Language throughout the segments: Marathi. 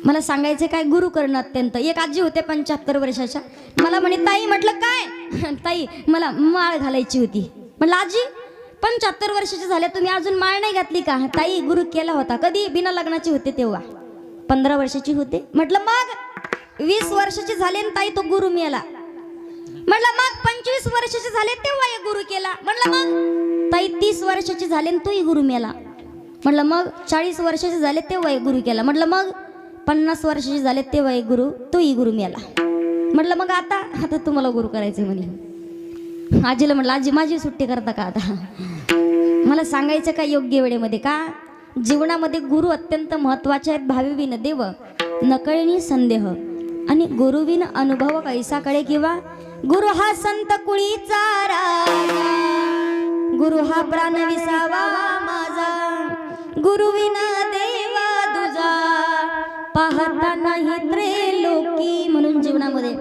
मला सांगायचे काय, गुरु करणं अत्यंत. एक आजी होते 75 वर्षाच्या, मला म्हणे ताई, म्हटलं काय ताई, मला माळ घालायची होती. म्हटलं आजी 75 वर्षाचे झाले, तुम्ही अजून माळ नाही घातली का? ताई गुरु केला होता. कधी? बिना लग्नाचे होते तेव्हा, 15 वर्षाची होते. म्हटलं मग 20 वर्षाचे झाले ताई तो गुरु मिळाला. म्हटलं मग 25 वर्षाचे झाले तेव्हा एक गुरु केला. म्हटलं मग ताई 30 वर्षाचे झाले तोही गुरु मिळाला. म्हटलं मग 40 वर्षाचे झाले तेव्हा एक गुरु केला. म्हटलं मग 50 वर्षाचे झाले तेव्हा एक गुरु, तोही गुरु मिळाला. म्हटलं मग आता तुम्हाला गुरु करायचे म्हणे. आजीला म्हटलं आजी माझी सुट्टी करता का आता? मला सांगायचं का योग्य वेळेमध्ये का जीवनामध्ये गुरु अत्यंत महत्वाचे आहेत. भाविविन देव नकळणी संदेह आणि गुरुविन अनुभव कैसा कळे किंवा गुरु हा संत कुळीचा राजा, गुरु हा प्राण विसावा माझा, गुरुविना देवा तुझा पाहता नाही त्रिलोकी. म्हणून जीवनामध्ये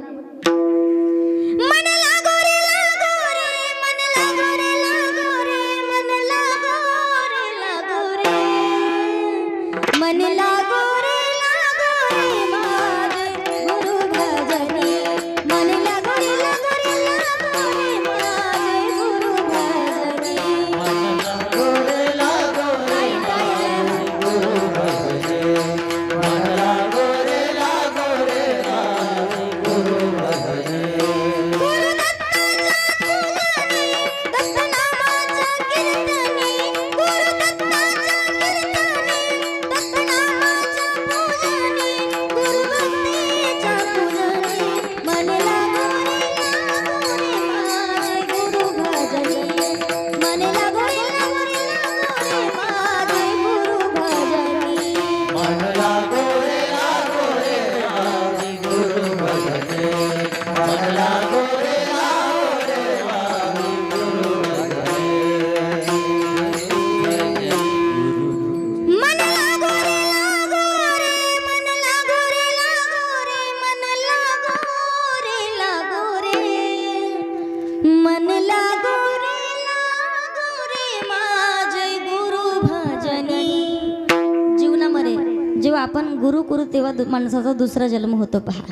मन लागो रे लागो रे, मन लागो रे लागो रे, मन लागो रे लागो रे, मन लागो रे लागो रे माझे गुरु भजनी, मन लागो रे लागो रे लागो रे माझे गुरु भजनी, मन लागो रे लागो रे माझे गुरु भजनी, मन लागो रे लागो रे माझे गुरु भजनी. गुरु दत्ताच्या कीर्तनी, गुरु दत्ताच्या कीर्तनी, दत्तनामाच्या पूजनी, गुरु भक्तीच्या पूजनी, मन लागो रे माझे गुरु भजनी, मन लागो रे लागो रे माझे गुरु भजनी, मन लागो रे लागो रे माझे गुरु भजनी, मन लागो रे लागो रे माझे गुरु भजनी. मन लागो रे लागो रे, मन लागो रे लागो रे, मन लागो रे लागो रे, मन लागो रे लागो रे माझे गुरु भजनी. जीवनामध्ये जेव्हा आपण गुरु करू तेव्हा माणसाचा दुसरा जन्म होतो. पहा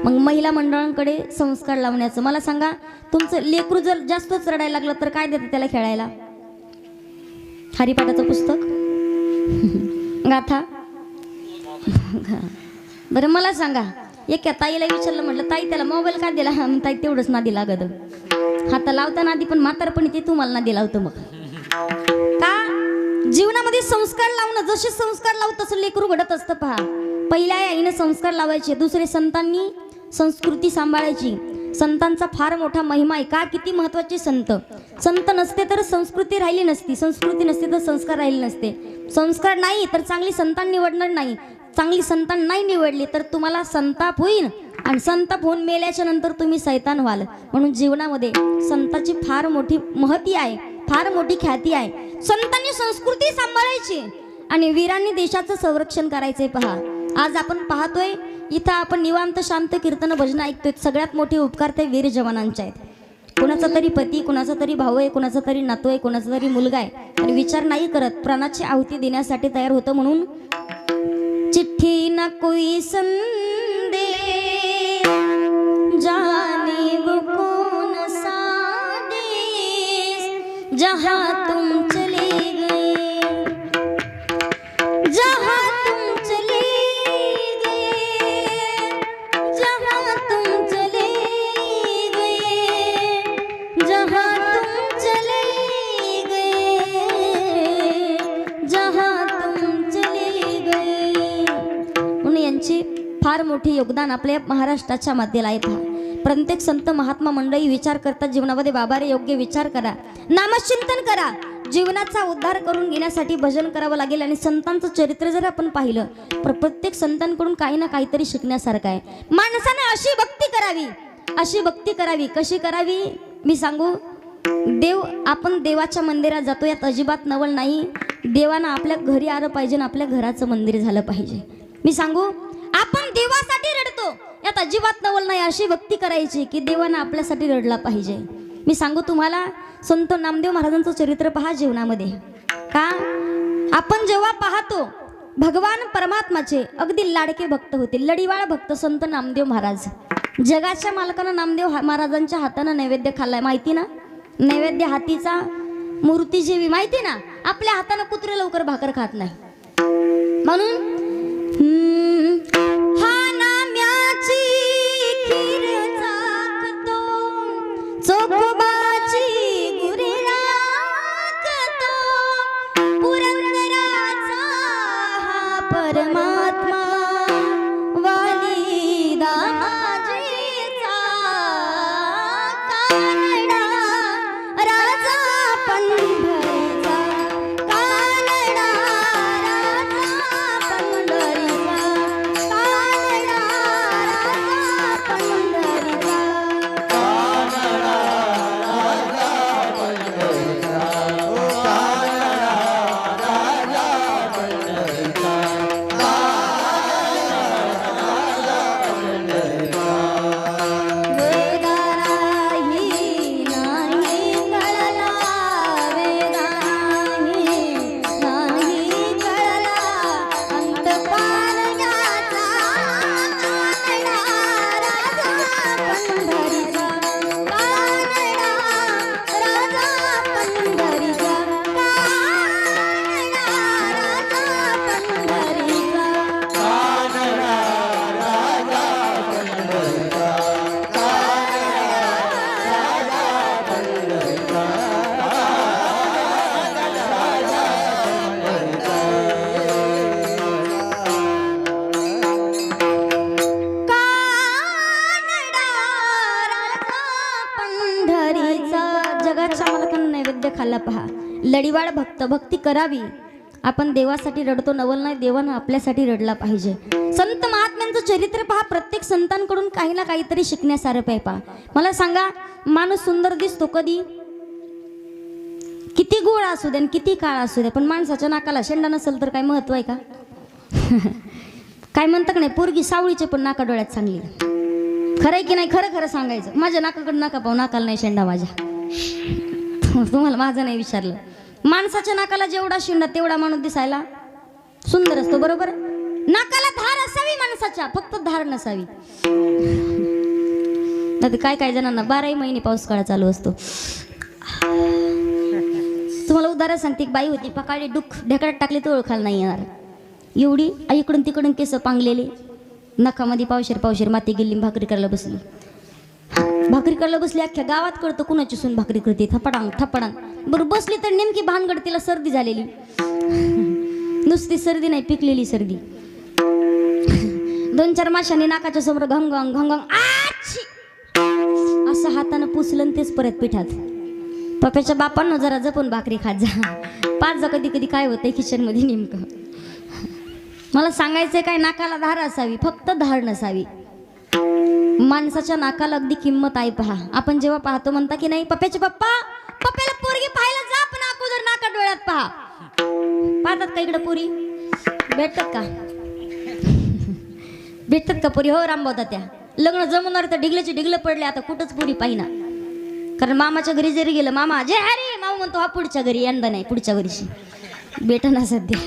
मग महिला मंडळांकडे संस्कार लावण्याचं. मला सांगा, तुमचं लेकरू जर जास्तच रडायला लागलं तर काय देतं त्याला खेळायला? हरिपाठाचं पुस्तक, गाथा. बरं मला सांगा, एका ताईला विचारलं, म्हटलं ताई त्याला मोबाईल का दिला? ताई तेवढंच नादी लागत. हाता लावता नादी, पण म्हातारपणी ते तुम्हाला नादी लावतं. मग का जीवनामध्ये संस्कार लावणं, जसे संस्कार लावू तसं लेकरू घडत असतं. पहा पहिल्या आईने संस्कार लावायचे, दुसरे संतांनी संस्कृती सांभाळायची. संतांचा फार मोठा महिमा आहे. का किती महत्वाचे संत. संत नसते तर संस्कृती राहिली नसती, संस्कृती नसते तर संस्कार राहिले नसते. संस्कार नाही तर चांगली संतान निवडणार नाही, चांगली संतान नाही निवडली तर तुम्हाला संताप होईल, आणि संताप होऊन मेल्याच्या नंतर तुम्ही शैतान व्हाल. म्हणून जीवनामध्ये संताची फार मोठी महती आहे, फार मोठी ख्याती आहे. संतांनी संस्कृती सांभाळायची आणि वीरांनी देशाचं संरक्षण करायचंय. पहा आज आपण पाहतोय इथं आपण निवांत शांत कीर्तन भजन ऐकतोय. सगळ्यात मोठे उपकार ते वीर जवानांचे आहेत. कुणाचा तरी पती, कुणाचा तरी भाऊ आहे, कुणाचा तरी नातू आहे, कुणाचा तरी मुलगा आहे, आणि विचार नाही करत प्राणाची आहुती देण्यासाठी तयार होतं. म्हणून चिठ्ठी ना कोई संदे जाने वो कौन सा देश जहाँ तुम चले गए, जहाँ तुम चले गए, जहाँ तुम चले गए, जहाँ तुम चले गए, जहाँ तुम चले गए. म्हणून यांची फार मोठी योगदान आपल्या महाराष्ट्राच्या मध्येला आहे. पहा प्रत्येक संत महात्मा मंडळी विचार करतात जीवनामध्ये, बाबा रे योग्य विचार करा, नामचिंतन करा, जीवनाचा उद्धार करून घेण्यासाठी भजन करावं लागेल. आणि संतांचं चरित्र जर आपण पाहिलं तर प्रत्येक संतांकडून काही ना काहीतरी शिकण्यासारखं आहे. माणसाने अशी भक्ती करावी, अशी भक्ती करावी. कशी करावी मी सांगू. देव, आपण देवाच्या मंदिरात जातो यात अजिबात नवल नाही. देवानं आपल्या घरी आलं पाहिजे, आपल्या घराचं मंदिर झालं पाहिजे. मी सांगू, आपण देवासाठी रडतो यात अजिबात नवल नाही. अशी भक्ती करायची की देवानं आपल्यासाठी रडला पाहिजे. मी सांगू तुम्हाला, संत नामदेव महाराजांचं चरित्र पहा जीवनामध्ये. का आपण जेव्हा पाहतो भगवान परमात्माचे अगदी लाडके भक्त होते, लढीवाळ भक्त संत नामदेव महाराज. जगाच्या मालकानं नामदेव महाराजांच्या हातानं नैवेद्य खाल्लाय, माहिती ना? नैवेद्य हातीचा मूर्ती जेवी, माहिती ना? आपल्या हातानं कुत्रे लवकर भाकर खात नाही. म्हणून हा नाम्याची खीर चाखतो, चोखोबाची गुरे राखतो, पुरंदराचा हा परमात्मा वाली दाजीचा कानडा राजा पंढरीचा, कानडा राजा पंढरीचा, कानडा राजा पंढरीचा. जगाच्या मालकानं नैवेद्य खाल्ला पहा. लढीवाळ भक्त भक्ती करावी. आपण देवासाठी रडतो, नवल नाही, देवानं आपल्यासाठी रडला पाहिजे. संत महात्म्यांचं चरित्र पहा. प्रत्येक संतांकडून काही ना काहीतरी शिकण्यासारखं आहे पहा. मला सांगा, माणूस सुंदर दिसतो कधी? किती गोळ असू दे, किती काळ असू दे, पण माणसाच्या नाकाला शेंडा नसेल तर काय महत्व आहे का? काय म्हणतं का नाही, पोरगी सावळीचे पण नाका डोळ्यात चांगली. खरंय की नाही? खरं खरं सांगायचं. माझ्या नाकाकडे नाका पाहू, नाकाला नाही शेंडा माझ्या. तुम्हाला माझं नाही विचारलं. माणसाच्या नाकाला जेवढा शेंडा तेवढा माणूस दिसायला सुंदर असतो, बरोबर? नाकाला धार असावी माणसाच्या, फक्त धार नसावी. नाही काय काय जणांना 12 महिने पाऊस काळ चालू असतो. तुम्हाला उदाहरण सांगते. एक बाई होती, पकाळी डुक ढेकळात टाकली तर ओळखायला नाही येणार एवढी. इकडून तिकडून केस पांगलेले, नखामध्ये पावशेर पावशेर माती गेली, भाकरी करायला बसली. भाकरी करायला बसली, अख्ख्या गावात कळतं कुणाची सून भाकरी करते. थपडांग थपडांग. बरं बसली तर नेमकी भानगड, तिला सर्दी झालेली. नुसती सर्दी नाही, पिकलेली सर्दी. 2-4 माशांनी नाकाच्या समोर घंगंग घंगंग असं हातानं पुसलं, तेच परत पिठात. पप्याच्या बापांना जरा जपून भाकरी खात जा. पाच जा कधी कधी काय होतंय किचन मध्ये नेमकं. मला सांगायचंय काय, नाकाला धार असावी, फक्त धार नसावी. माणसाच्या नाकाला अगदी किंमत आहे पहा. आपण जेव्हा पाहतो म्हणता की नाही, पप्याचे पप्पा, पप्याला पोरगी पाहायला जा, पण अगोदर नाका डोळ्यात पहा. पाहतात का इकडे पोरी? भेटतात का? भेटतात का पोरी? हो रामभाऊ त्या लग्न जमवणार तर ढिगल्याचे ढिगलं पडले, आता कुठंच पोरी पाहिना. कारण मामाच्या घरी जरी गेलं, मामा जे अरे मामा म्हणतो हा पुढच्या घरी, यंदा नाही पुढच्या वर्षी. भेटना सध्या.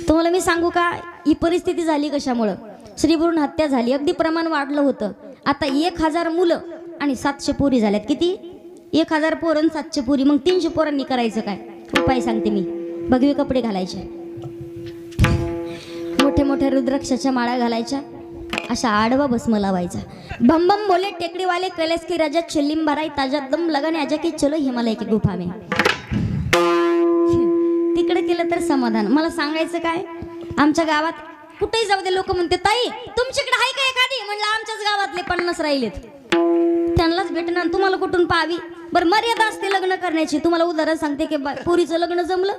तुम्हाला मी सांगू का, ही परिस्थिती झाली कशामुळं? श्रीभ्रूण हत्या झाली, अगदी प्रमाण वाढलं होतं. आता 1000 मुलं आणि 700 पोरी झाल्यात. किती? 1000 पोरं आणि 700 पोरी. मग 300 पोरांनी करायचं काय? उपाय सांगते मी. भगवे कपडे घालायचे, मोठे मोठ्या रुद्राक्षाच्या माळा घालायच्या, अशा आडवा भस्म लावायचा. बम बम बोले टेकडीवाले, कैलाश की राजा चिल्लिम भराई, ताजा दम लगाने आजा की चलो हिमालय की गुफा में. तिकडे केलं तर समाधान. मला सांगायचं काय, आमच्या गावात कुठेही जाऊ दे, लोक म्हणते ताई तुमच्याकडे आहे का एखादी? म्हणलं आमच्याच गावातले 50 राहिलेत, त्यांनाच भेटणार, तुम्हाला कुठून पाहावी? बरं मर्यादा असते लग्न करण्याची. तुम्हाला उदाहरण सांगते की पोरीचं लग्न जमलं,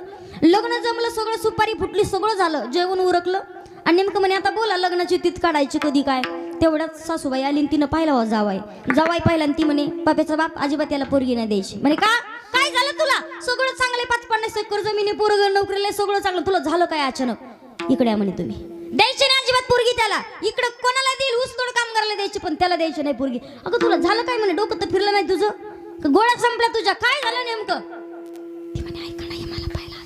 सगळं सुपारी फुटली, सगळं झालं, जेवण उरकलं, आणि नेमकं म्हणे आता बोला लग्नाची तीत काढायची कधी काय. तेवढ्यात सासूबाई आली, तिनं पाहिलं हो जावाई पाहिला, आणि ती म्हणे बाप्याचा बाप अजिबात याला पोरगी नाही द्यायची. म्हणे का? काय झालं तुला? सगळं चांगले 5-50 एकर जमिनी, पोरग नोकरीला, सगळं चांगलं, तुला झालं काय अचानक? इकडे म्हणे तुम्ही द्यायची नाही अजिबात पोरगी त्याला. इकडे कोणाला देईल? ऊसतोड काम करायला द्यायची, पण त्याला द्यायची नाही पोरगी. अगं तुला झालं काय? म्हणे डोकं तर फिरलं नाही तुझं? गोळ्या संपल्या तुझ्या? काय झालं नेमकं? ती म्हणे ऐका नाही मला पाहिला.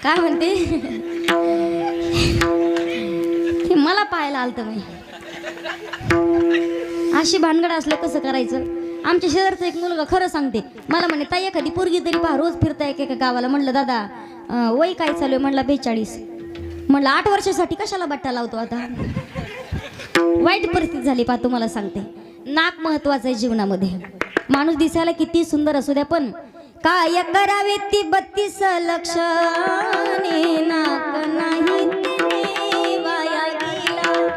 काय म्हणते हे मला पाहायला आलतं मी. अशी भानगड असलं कसं करायचं. आमच्या शेजारचा एक मुलगा खरं सांगते मला म्हणे ताई एखादी पोरगी तरी पहा रोज फिरता एका गावाला. म्हणलं दादा वय काय चालू आहे. म्हणला 42. म्हणलं 8 वर्षासाठी कशाला बट्टा लावतो आता. वाईट परिस्थिती झाली पहा तुम्हाला सांगते. नाक महत्वाचं आहे जीवनामध्ये. माणूस दिसायला किती सुंदर असू द्या पण काय करावे ती 32 लक्षणे नाक नाही ते वाया गेला.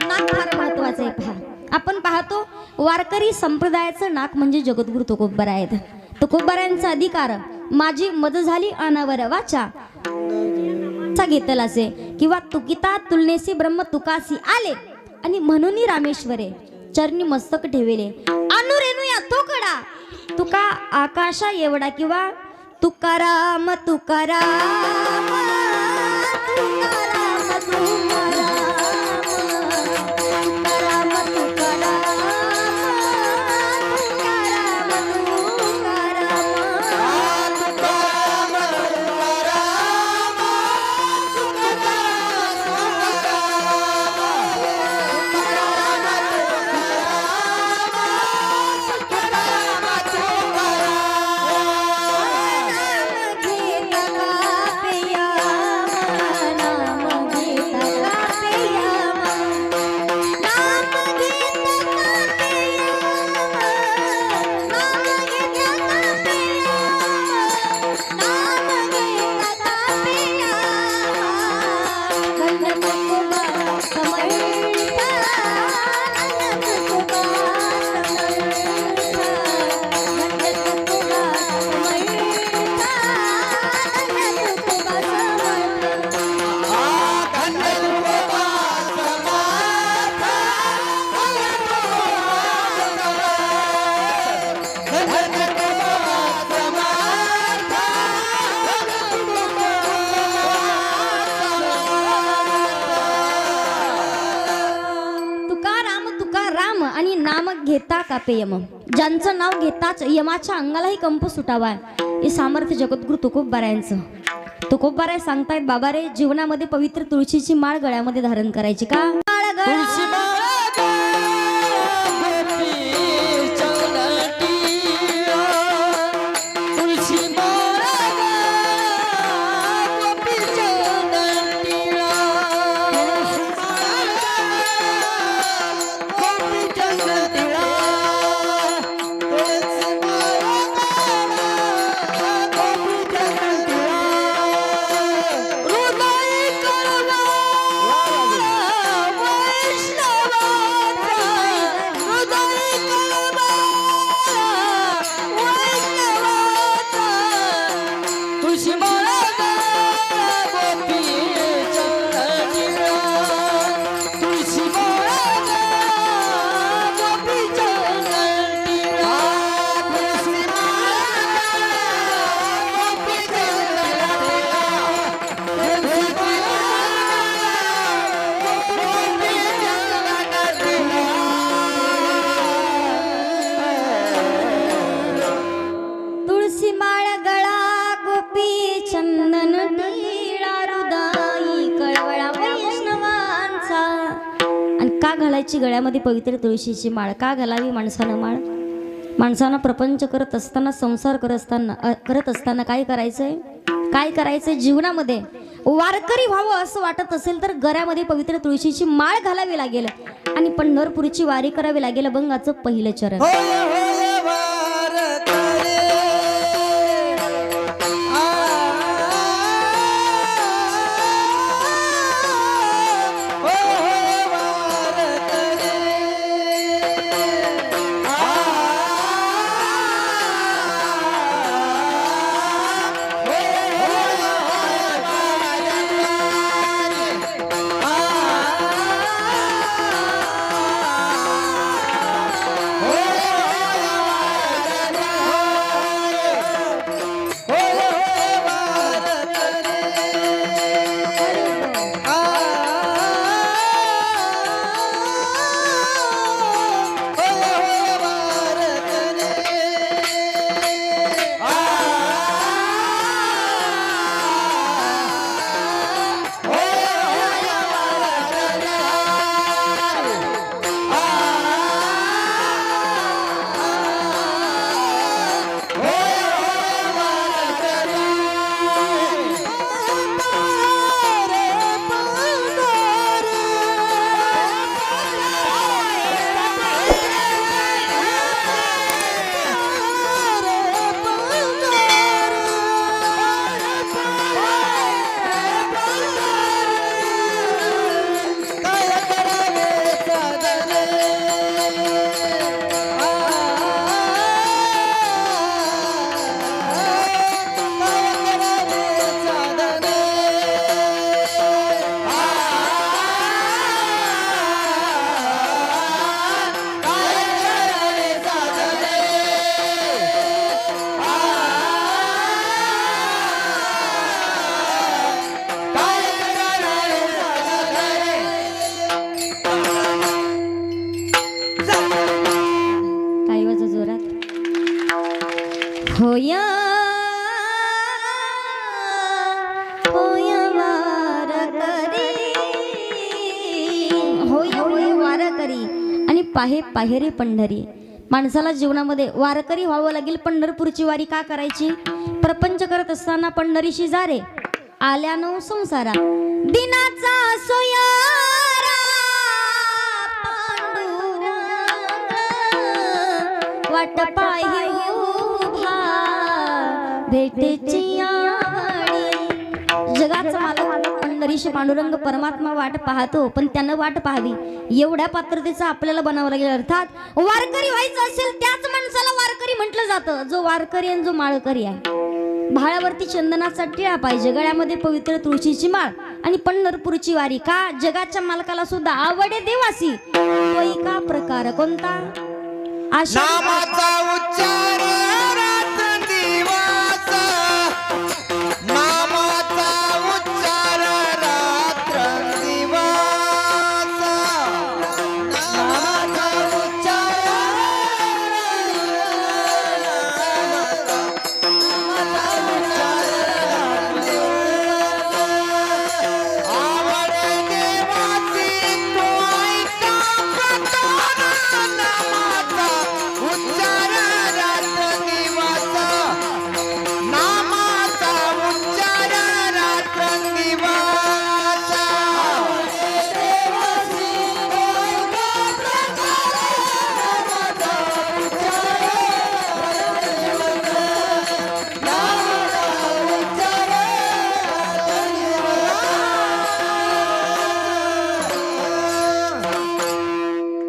नाक फार महत्वाचं आहे पहा. आपण पाहतो वारकरी संप्रदायाचं नाक म्हणजे जगद्गुरु तुकोबरा आहेत. तुकोबरांचा अधिकार माझी मद झाली अनावर वाचा घेतलासे किंवा तुकिता तुलनेसी ब्रह्म तुकासी आले आणि म्हणून रामेश्वरे चरणी मस्तक ठेवले अनुरेणूया तो कडा तुका आकाशा एवढा किंवा तुकाराम तुकाराम तुकाराम तुकाराम तुकाराम घेता कापे यम. ज्यांचं नाव घेताच यमाच्या अंगालाही कंप सुटावा हे सामर्थ्य जगद्गुरु तुकोबरायांचं. तुकोबराय सांगतायत बाबा रे जीवनामध्ये पवित्र तुळशीची माळ गळ्यामध्ये धारण करायची का. गळ्यामध्ये पवित्र तुळशीची माळ का घालावी माणसानं माळ. माणसानं प्रपंच करत असताना संसार करत असताना काय करायचंय जीवनामध्ये वारकरी व्हावं असं वाटत असेल तर गळ्यामध्ये पवित्र तुळशीची माळ घालावी लागेल आणि पंढरपूरची वारी करावी लागेल. अभंगाचं पहिलं चरण. Oh पाहे पाहे रे पंढरी. माणसाला जीवनामध्ये वारकरी व्हावं लागेल. पंढरपूरची वारी का करायची? प्रपंच करत असताना पंढरीशी जा रे, आल्यानो संसारा दिनाचा सोयारा पांडुरंग वाट पाहि उभा भेटेची आळी. जगाचा मालक पंढरीशी पांडुरंग परमात्मा वाट पाहतो, पण त्यानं वाट पाहावी एवढ्या पात्रतेचा आपल्याला बनावं लागेल. अर्थात वारकरी व्हायचं असेल त्याच माणसाला वारकरी म्हटलं जातं, जो वारकरी आणि जो माळकरी आहे. भाळावरती चंदनाचा टिळा पाहिजे, गळ्यामध्ये पवित्र तुळशीची माळ आणि पंढरपूरची वारी. का? जगाच्या मालकाला सुद्धा आवडे देवासी. तो एका प्रकार कोणता? नामाचा उच्चार रात्रंदिवस, नामाचा उच्चार रात्रंदिवस, नामाचा उच्चार आवडे देवाची तो ऐका प्रकार. नामाचा उच्चार रात्रंदिवस, नामाचा उच्चार रात्रंदिवस.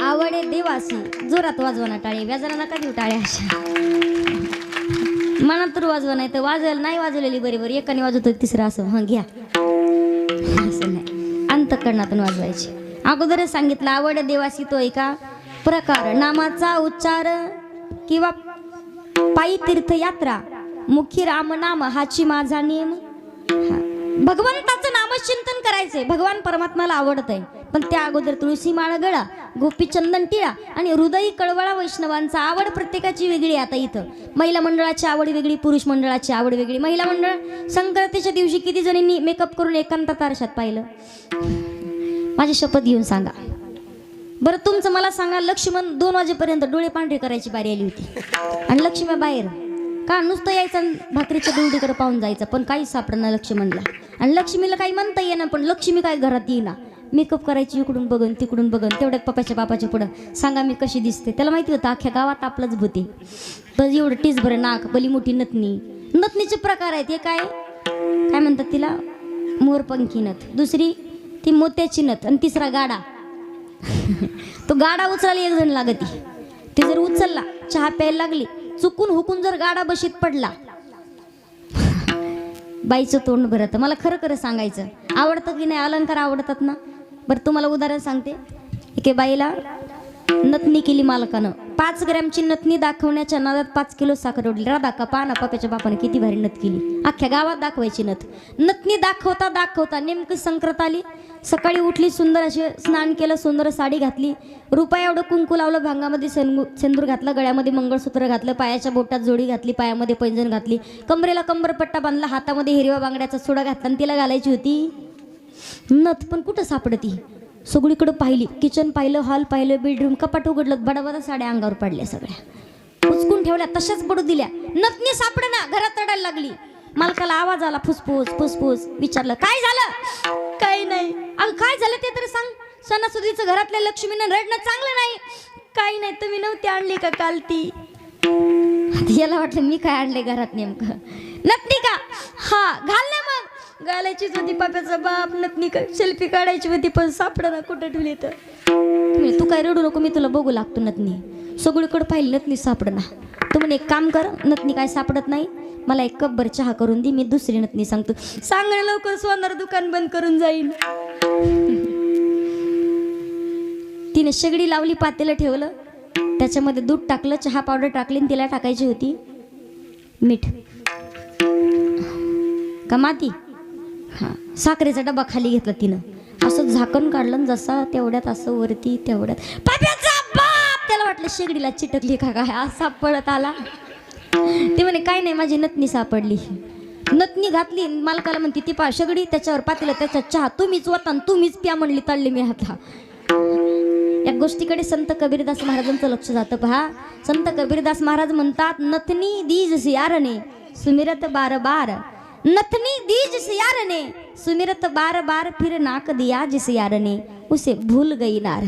आवडे देवासी. जोरात वाजवा ना टाळे, व्याजाला नका देऊ टाळे अशा. मनात तर वाजवा, नाही तर वाजवायला नाही वाजवलेली बरोबर. एकाने वाजवतो तिसरं असं हं घ्या, असं नाही, अंतःकरणातून वाजवायची. अगोदरच सांगितलं आवड देवासी तो एका प्रकार. नामाचा उच्चार किंवा पायी तीर्थयात्रा, मुखी राम नाम हाची माझा नियम. भगवंताचं नामचिंतन करायचंय. भगवान परमात्माला आवडत आहे, पण त्या अगोदर तुळशी माळ गळा, गोपी चंदन टिळा आणि हृदयी कळवळा. वैष्णवांचा आवड प्रत्येकाची वेगळी. आता इथं महिला मंडळाची आवड वेगळी, पुरुष मंडळाची आवड वेगळी. महिला मंडळ संक्रांतीच्या दिवशी किती जणींनी मेकअप करून एकांतात आरशात पाहिलं? माझी शपथ घेऊन सांगा बरं. तुमचं मला सांगा, लक्ष्मण 2 वाजेपर्यंत डोळे पांढरे करायची बारी आली होती आणि लक्ष्मी बाहेर का? नुसतं यायचं भाकरीच्या दुरडीकडे पाहून जायचं, पण काहीच सापडणार लक्ष्मणला. आणि लक्ष्मीला काही म्हणता येईना, पण लक्ष्मी काय घरात येईना. मेकअप करायची इकडून बघन तिकडून बघन. तेवढ्यात पप्पाच्या बापाच्या पुढं सांगा मी कशी दिसते. त्याला माहिती होतं अख्ख्या गावात आपलंच भूते. तर एवढं टीस भरं नाक, बली मोठी नथनी. नथनीचे प्रकार आहेत. हे काय काय म्हणतात तिला? मोरपंखी नथ. दुसरी ती मोत्याची नथ. आणि तिसरा गाडा. तो गाडा उचलायला एक जण लागती. ते जर उचलला, चहा प्यायला लागली, चुकून हुकून जर गाडा बशीत पडला, बाईचं तोंड भरत. मला खरं खरं सांगायचं, आवडतं की नाही? अलंकार आवडतात ना? बरं तुम्हाला उदाहरण सांगते. एके बाईला नथनी केली मालकानं. 5 ग्रॅमची नथनी दाखवण्याच्या नादात 5 किलो साखर ओढली. राधा का पाना पप्याच्या बापाने किती भारी नथ केली. अख्ख्या गावात दाखवायची नथ. नथनी दाखवता दाखवता नेमकी संक्रांत आली. सकाळी उठली, सुंदर असे स्नान केलं, सुंदर साडी घातली, रुपया एवढं कुंकू लावलं, भांगामध्ये सेंदूर घातला, गळ्यामध्ये मंगळसूत्र घातलं, पायाच्या बोटात जोडी घातली, पायामध्ये पैंजण घातली, कमरेला कंबरपट्टा बांधला, हातामध्ये हिरव्या बांगड्याचा सोडा घातला आणि तिला घालायची होती नथ. पण कुठं सापडती? सगळीकडं पाहिली, किचन पाहिलं, हॉल पाहिलं, बेडरूम, कपाट उघडलं, बडाबडा साड्या अंगावर पडल्या, सगळ्या उचकून ठेवल्या, तशाच पडू दिल्या. नथनी सापडना, घरात रडायला लागली. मालकाला आवाज आला, फुसफुस फुसफुस. विचारलं काय झालं? काही नाही. अगं काय झालं ते तर सांग. सणासुदीचं घरातल्या लक्ष्मीनं रडणं चांगलं नाही. काही नाही, तुम्ही नव्हती आणली का काल ती? याला वाटलं मी काय आणले घरात नेमकं. नथनी का? हा घाल ना मग. घालायचीच होती, पाप्याचा बाप. नथनी का? सेल्फी काढायची होती, पण सापडा कुठं ठेवली तर. तू काय रडू नको, मी तुला बघू लागतो. नथनी सगळीकडे पाहिली, नथनी सापडना. तू म्हणे एक काम कर, नथनी काय सापडत नाही, मला 1 कपभर चहा करून दे, मी दुसरी नथनी सांगतो. सांगणं लवकर, सोनार दुकान बंद करून जाईल. तिने शेगडी लावली, पातेलं ठेवलं, त्याच्यामध्ये दूध टाकलं, चहा पावडर टाकली, तिला टाकायची होती मीठ का माती. हां, साखरेचा डबा खाली घेतला तिनं, असं झाकण काढलं, जसा तेवढ्यात असं वरती, तेवढ्यात पाप्याचा बाप. त्याला वाटलं शेगडीला चिटकली का काय, असा पळत आला. ते म्हणे काय नाही, माझी नथनी सापडली. नथनी घातली, मालकाला म्हणते ती पा शेगडी, त्याच्यावर पातेलं, त्याच्यात चहा, तुम्हीच वतान तुम्हीच प्या म्हणली. तळली मी हातला. या गोष्टीकडे संत कबीरदास महाराजांचं लक्ष जातं पहा. संत कबीरदास महाराज म्हणतात, नथनी these सियारने सुमिरत bar bar, Nathni these सियारने सुमिरत बार बार, फिर नाक दिया जिस यारने उसे भूल गई नार.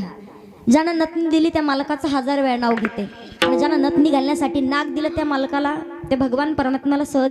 ज्यानं नथनी दिली त्या मालकाचं 1000 वेळा नाव घेते, आणि ज्यानं नथनी घालण्यासाठी नाक दिलं त्या मालकाला, ते भगवान परमात्म्याला सहज